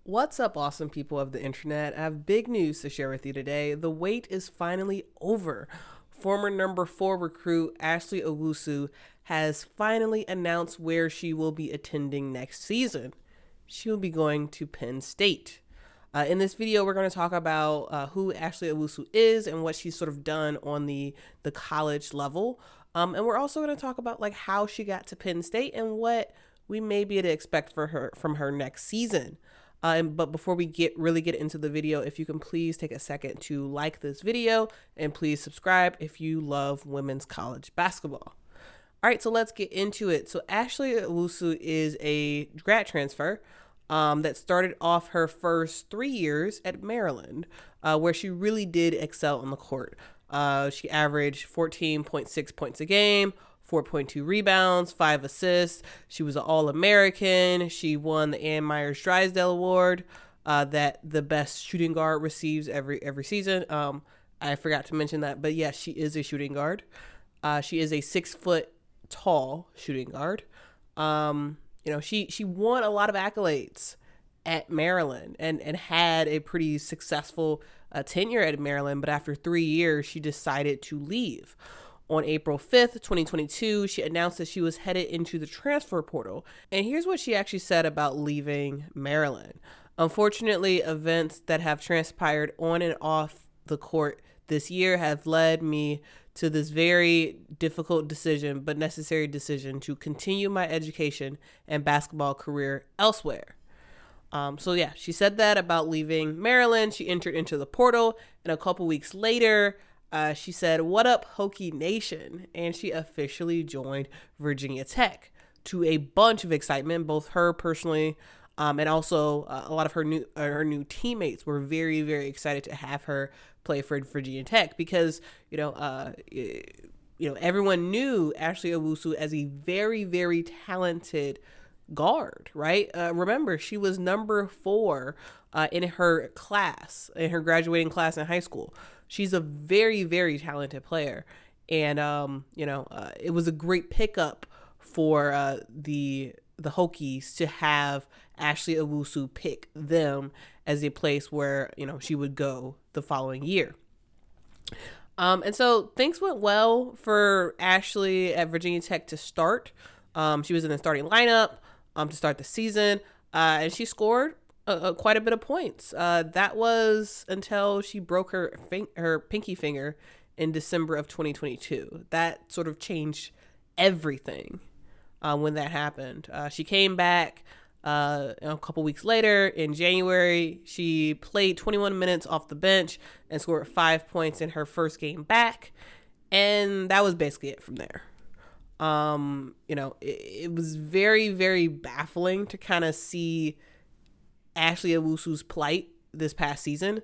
What's up, awesome people of the internet? I have big news to share with you today. The wait is finally over. Former number 4 recruit Ashley Owusu has finally announced where she will be attending next season. She will be going to Penn State. In this video, we're going to talk about who Ashley Owusu is and what she's sort of done on the college level. And we're also going to talk about like how she got to Penn State and what we may be to expect from her next season. But before we really get into the video, if you can please take a second to like this video and please subscribe if you love women's college basketball. All right, so let's get into it. So Ashley Owusu is a grad transfer that started off her first 3 years at Maryland, where she really did excel on the court. She averaged 14.6 points a game, 4.2 rebounds, 5 assists. She was an All-American. She won the Ann Myers Drysdale Award that the best shooting guard receives every season. I forgot to mention that, but yes, she is a shooting guard. She is a 6 foot tall shooting guard. She won a lot of accolades at Maryland and had a pretty successful tenure at Maryland, but after 3 years, she decided to leave. On April 5th, 2022, she announced that she was headed into the transfer portal. And here's what she actually said about leaving Maryland. Unfortunately, events that have transpired on and off the court this year have led me to this very difficult decision, but necessary decision to continue my education and basketball career elsewhere. She said that about leaving Maryland. She entered into the portal, and a couple weeks later, she said, "What up, Hokie Nation?" And she officially joined Virginia Tech to a bunch of excitement, both her personally and also a lot of her new teammates were very, very excited to have her play for Virginia Tech because, everyone knew Ashley Owusu as a very, very talented guard, right? Remember, she was number 4 in her class, in her graduating class in high school. She's a very, very talented player. And, it was a great pickup for the Hokies to have Ashley Owusu pick them as a place where, she would go the following year. And so things went well for Ashley at Virginia Tech to start. She was in the starting lineup to start the season, and she scored quite a bit of points. That was until she broke her pinky finger in December of 2022. That sort of changed everything when that happened. She came back a couple weeks later in January. She played 21 minutes off the bench and scored 5 points in her first game back. And that was basically it from there. It was very, very baffling to kind of see Ashley Owusu's plight this past season,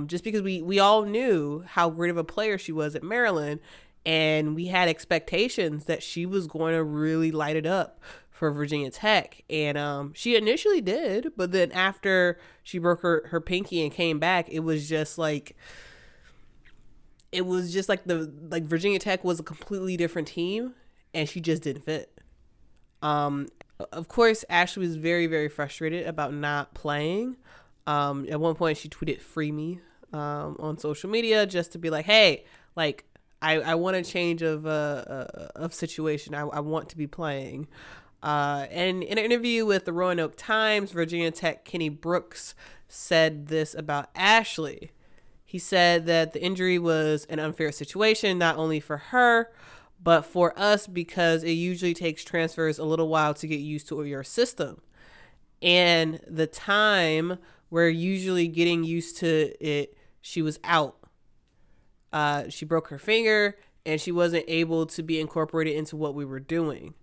just because we all knew how great of a player she was at Maryland, and we had expectations that she was going to really light it up for Virginia Tech, and she initially did, but then after she broke her pinky and came back, it was just like Virginia Tech was a completely different team, and she just didn't fit. Of course, Ashley was very, very frustrated about not playing. At one point, she tweeted "Free me" on social media just to be like, "Hey, like I want a change of situation. I want to be playing." And in an interview with the Roanoke Times, Virginia Tech Kenny Brooks said this about Ashley. He said that the injury was an unfair situation, not only for her, but for us, because it usually takes transfers a little while to get used to your system. And the time we're usually getting used to it, she was out. She broke her finger and she wasn't able to be incorporated into what we were doing.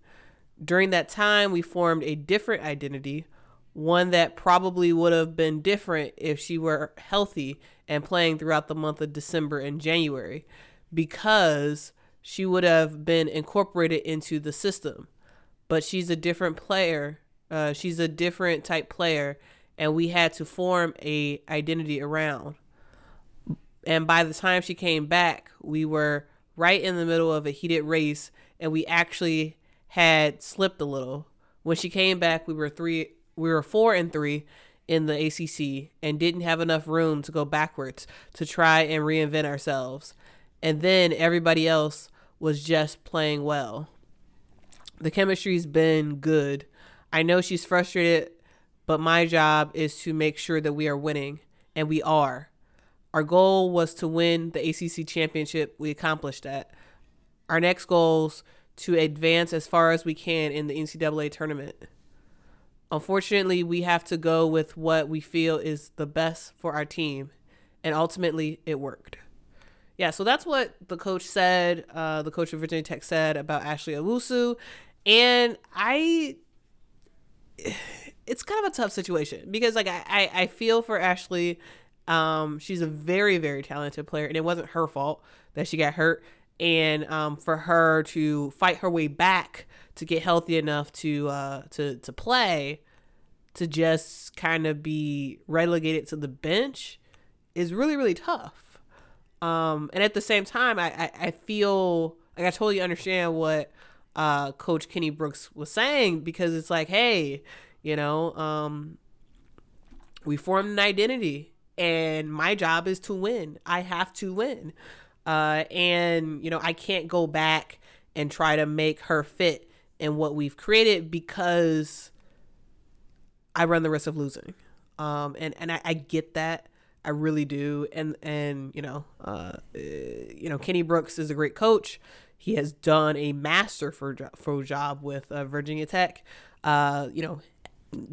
During that time, we formed a different identity, one that probably would have been different if she were healthy and playing throughout the month of December and January, because she would have been incorporated into the system. But she's a different player. She's a different type player, and we had to form a identity around. And by the time she came back, we were right in the middle of a heated race, and we actually had slipped a little. When she came back, we were 4-3, in the ACC and didn't have enough room to go backwards to try and reinvent ourselves. And then everybody else was just playing well. The chemistry's been good. I know she's frustrated, but my job is to make sure that we are winning, and we are. Our goal was to win the ACC championship. We accomplished that. Our next goal is to advance as far as we can in the NCAA tournament. Unfortunately, we have to go with what we feel is the best for our team, and ultimately it worked. Yeah, so that's what the coach said, the coach of Virginia Tech said about Ashley Owusu. And it's kind of a tough situation because like I feel for Ashley. She's a very, very talented player, and it wasn't her fault that she got hurt. And for her to fight her way back to get healthy enough to play, to just kind of be relegated to the bench is really, really tough. And at the same time, I feel like I totally understand what Coach Kenny Brooks was saying, because it's like, hey, we formed an identity, and my job is to win. I have to win. And I can't go back and try to make her fit in what we've created, because I run the risk of losing. And I get that. I really do. And Kenny Brooks is a great coach. He has done a masterful job with Virginia Tech,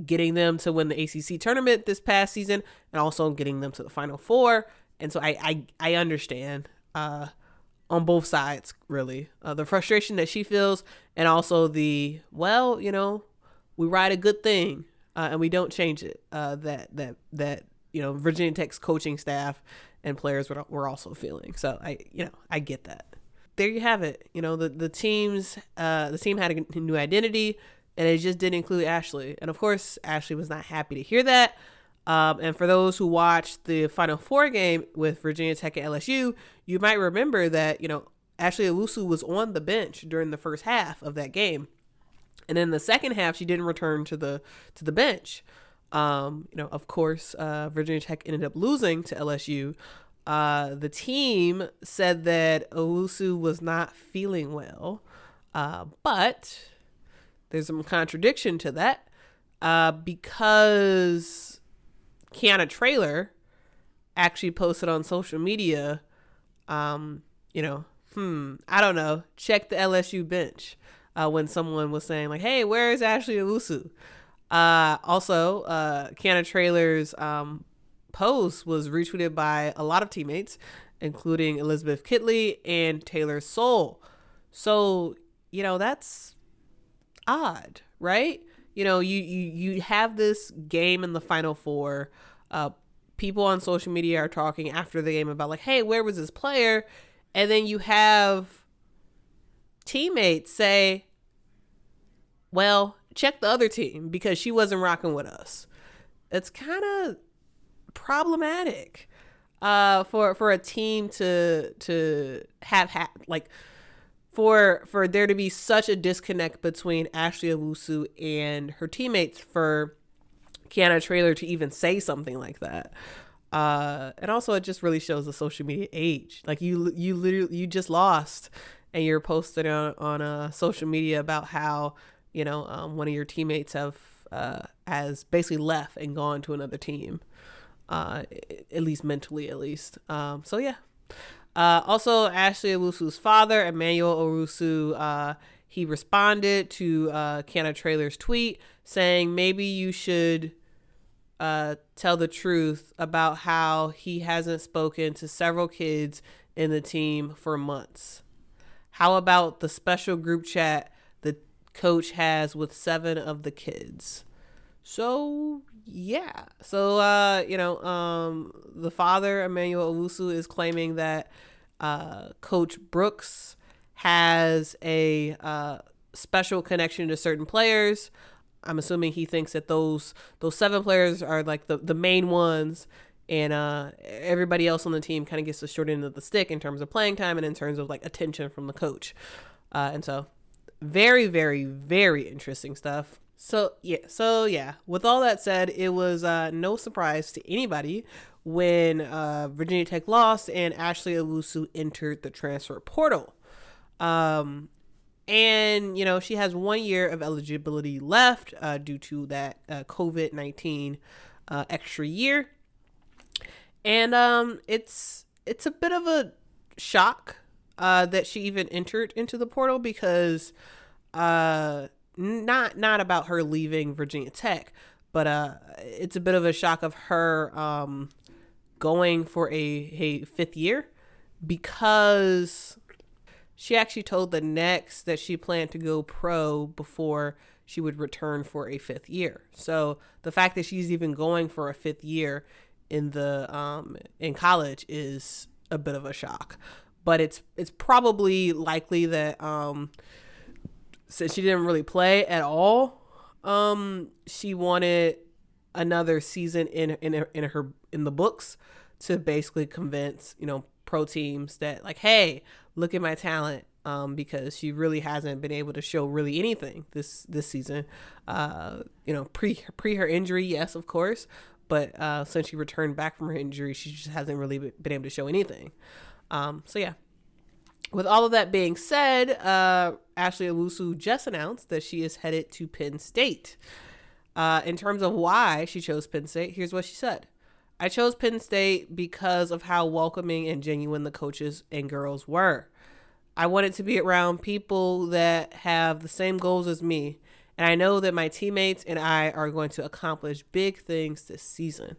getting them to win the ACC tournament this past season, and also getting them to the Final Four. And so I understand on both sides, really, the frustration that she feels, and also the, we ride a good thing and we don't change it. That Virginia Tech's coaching staff and players were also feeling. So I get that. There you have it. The team had a new identity, and it just didn't include Ashley. And of course, Ashley was not happy to hear that. And for those who watched the Final Four game with Virginia Tech and LSU, you might remember that, Ashley Owusu was on the bench during the first half of that game. And in the second half, she didn't return to the bench. Of course, Virginia Tech ended up losing to LSU. The team said that Owusu was not feeling well. But there's some contradiction to that, because Kiana Traylor actually posted on social media, I don't know, check the LSU bench, when someone was saying like, hey, where is Ashley Owusu? Also, Kiana Traylor's post was retweeted by a lot of teammates, including Elizabeth Kitley and Taylor Soule. So, that's odd, right? You have this game in the Final Four. People on social media are talking after the game about like, hey, where was this player? And then you have teammates say, well, check the other team because she wasn't rocking with us. It's kind of problematic for a team to have like for there to be such a disconnect between Ashley Owusu and her teammates, for Kiana Traylor to even say something like that. And also it just really shows the social media age. Like you literally just lost, and you're posting on social media about how one of your teammates has basically left and gone to another team, at least mentally, at least. So yeah. Also, Ashley Owusu's father, Emmanuel Owusu, he responded to Kiana Traylor's tweet saying maybe you should tell the truth about how he hasn't spoken to several kids in the team for months. How about the special group chat the coach has with 7 of the kids? So yeah. So the father, Emmanuel Owusu, is claiming that Coach Brooks has a special connection to certain players. I'm assuming he thinks that those 7 players are like the main ones, and everybody else on the team kind of gets the short end of the stick in terms of playing time and in terms of like attention from the coach. And so very, very, very interesting stuff. So yeah. With all that said, it was no surprise to anybody when Virginia Tech lost and Ashley Owusu entered the transfer portal. Um, and she has 1 year of eligibility left due to that COVID-19 extra year, and it's a bit of a shock that she even entered into the portal because not about her leaving Virginia Tech, but it's a bit of a shock of her going for a fifth year because she actually told the Next that she planned to go pro before she would return for a fifth year. So the fact that she's even going for a fifth year in college is a bit of a shock. But it's probably likely that since she didn't really play at all, she wanted another season in the books to basically convince pro teams that, like, hey, look at my talent, because she really hasn't been able to show really anything this season. Pre her injury, yes, of course, but since she returned back from her injury, she just hasn't really been able to show anything. So yeah. With all of that being said, Ashley Owusu just announced that she is headed to Penn State. In terms of why she chose Penn State, here's what she said. I chose Penn State because of how welcoming and genuine the coaches and girls were. I wanted to be around people that have the same goals as me, and I know that my teammates and I are going to accomplish big things this season.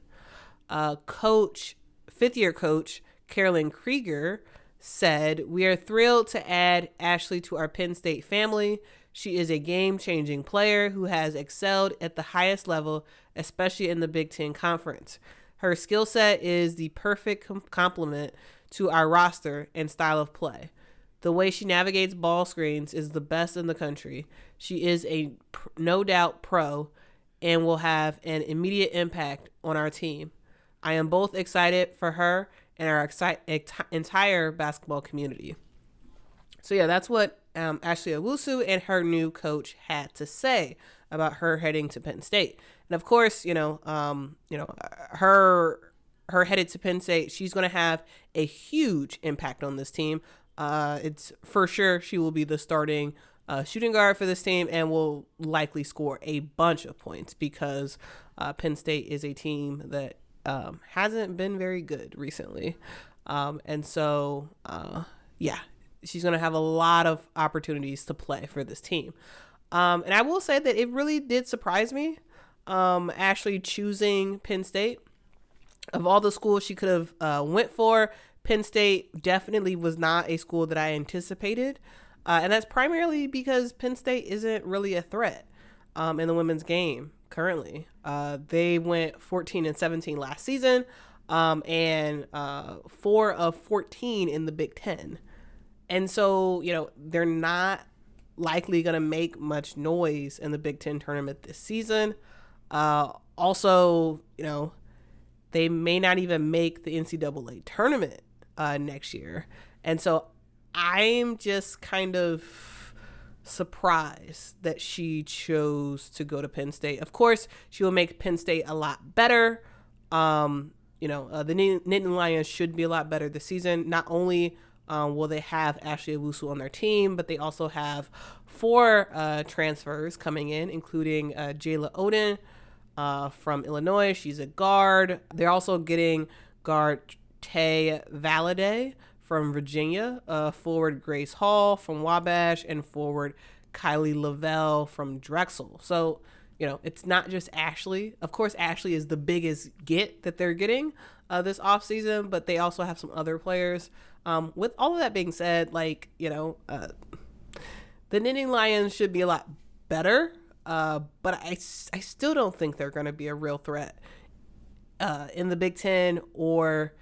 Fifth-year coach Carolyn Krieger said, we are thrilled to add Ashley to our Penn State family. She is a game-changing player who has excelled at the highest level, especially in the Big Ten Conference. Her skill set is the perfect complement to our roster and style of play. The way she navigates ball screens is the best in the country. She is a no doubt pro and will have an immediate impact on our team. I am both excited for her and our entire basketball community. So yeah, that's what Ashley Owusu and her new coach had to say about her heading to Penn State. And of course, her headed to Penn State, she's going to have a huge impact on this team. It's for sure she will be the starting shooting guard for this team and will likely score a bunch of points because Penn State is a team that hasn't been very good recently. And so, she's going to have a lot of opportunities to play for this team. And I will say that it really did surprise me, Ashley choosing Penn State. Of all the schools she could have went for, Penn State definitely was not a school that I anticipated. And that's primarily because Penn State isn't really a threat in the women's game currently. They went 14-17 last season, and 4 of 14 in the Big Ten. And so, they're not likely going to make much noise in the Big Ten tournament this season. Also, they may not even make the NCAA tournament next year. And so I'm just kind of surprised that she chose to go to Penn State. Of course, she will make Penn State a lot better. The Nittany Lions should be a lot better this season. Not only will they have Ashley Owusu on their team, but they also have 4 transfers coming in, including Jayla Oden from Illinois. She's a guard. They're also getting guard Tay Valladay from Virginia, forward Grace Hall from Wabash, and forward Kylie Lavelle from Drexel. So, it's not just Ashley. Of course, Ashley is the biggest get that they're getting this offseason, but they also have some other players. With all of that being said, the Nittany Lions should be a lot better, but I still don't think they're going to be a real threat in the Big Ten or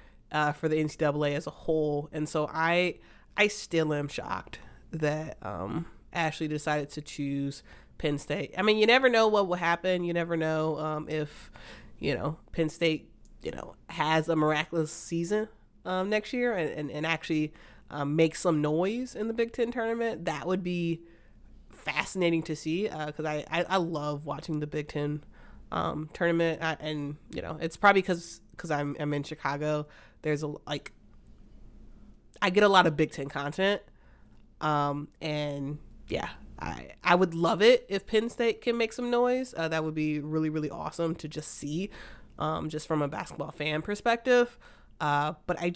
for the NCAA as a whole. And so I still am shocked that Ashley decided to choose Penn State. I mean, you never know what will happen. You never know if, Penn State, has a miraculous season next year and actually make some noise in the Big Ten tournament. That would be fascinating to see because I love watching the Big Ten tournament. And it's probably because I'm in Chicago. There's I get a lot of Big Ten content. And yeah, I would love it if Penn State can make some noise. That would be really, really awesome to just see, just from a basketball fan perspective. But I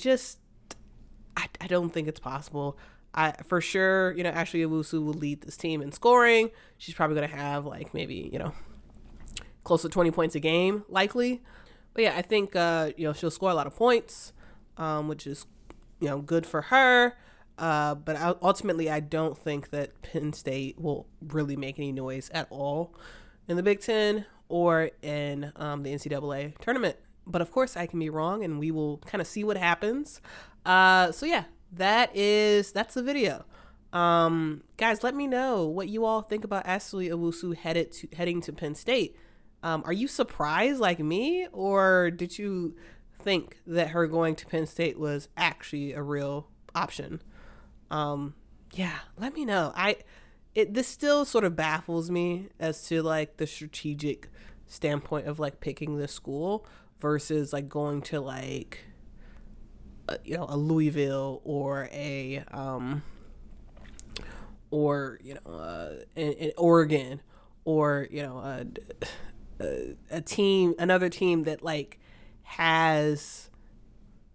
don't think it's possible. For sure, Ashley Owusu will lead this team in scoring. She's probably going to have maybe, close to 20 points a game, likely. But yeah, I think, she'll score a lot of points, which is, good for her. But ultimately, I don't think that Penn State will really make any noise at all in the Big Ten or in the NCAA tournament. But of course, I can be wrong, and we will kind of see what happens. So yeah, that's the video. Guys, let me know what you all think about Ashley Owusu heading to Penn State. Are you surprised like me, or did you think that her going to Penn State was actually a real option? Yeah, let me know. This still sort of baffles me as to the strategic standpoint of picking this school versus going to a Louisville or an Oregon or another team that has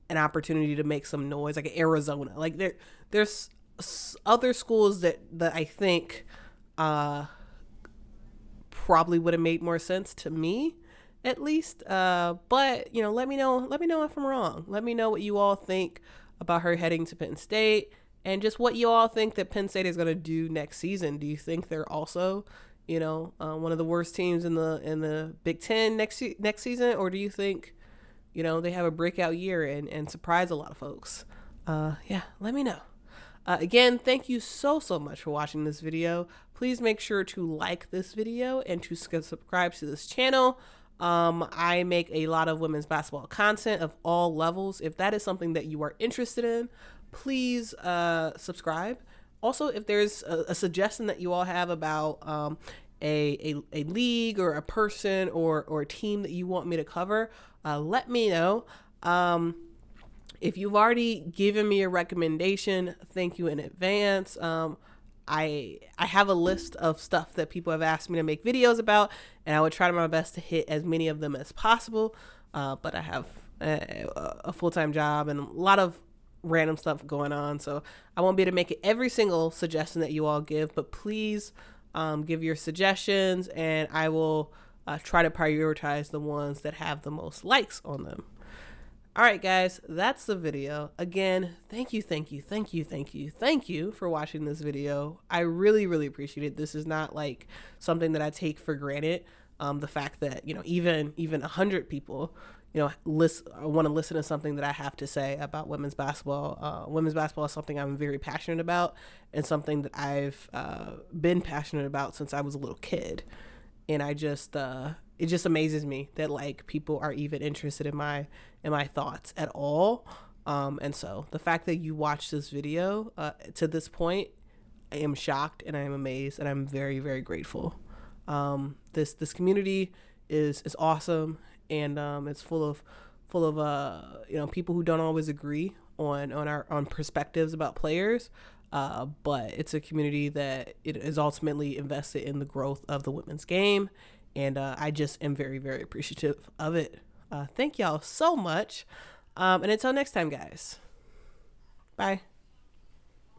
an opportunity to make some noise, like Arizona. There's other schools that I think probably would have made more sense to me, at least. But let me know if I'm wrong. Let me know what you all think about her heading to Penn State, and just what you all think that Penn State is going to do next season. Do you think they're also one of the worst teams in the Big Ten next season, or do you think they have a breakout year and surprise a lot of folks? Yeah, let me know. Again, thank you so much for watching this video. Please make sure to like this video and to subscribe to this channel. I make a lot of women's basketball content of all levels. If that is something that you are interested in, please subscribe. Also, if there's a suggestion that you all have about a league or a person or a team that you want me to cover, let me know. If you've already given me a recommendation, thank you in advance. I have a list of stuff that people have asked me to make videos about, and I would try my best to hit as many of them as possible. But I have a full-time job and a lot of random stuff going on, so I won't be able to make it every single suggestion that you all give. But please give your suggestions, and I will try to prioritize the ones that have the most likes on them. All right, guys, that's the video. Again, thank you for watching this video. I really, really appreciate it. This is not something that I take for granted. The fact that, even 100 people, want to listen to something that I have to say about women's basketball. Women's basketball is something I'm very passionate about, and something that I've been passionate about since I was a little kid. And it just amazes me that people are even interested in my thoughts at all. And so the fact that you watched this video to this point, I am shocked and I am amazed, and I'm very, very grateful. This community is awesome, and it's full of people who don't always agree on perspectives about players. But it's a community that it is ultimately invested in the growth of the women's game. And I just am very, very appreciative of it. Thank y'all so much. And until next time, guys. Bye.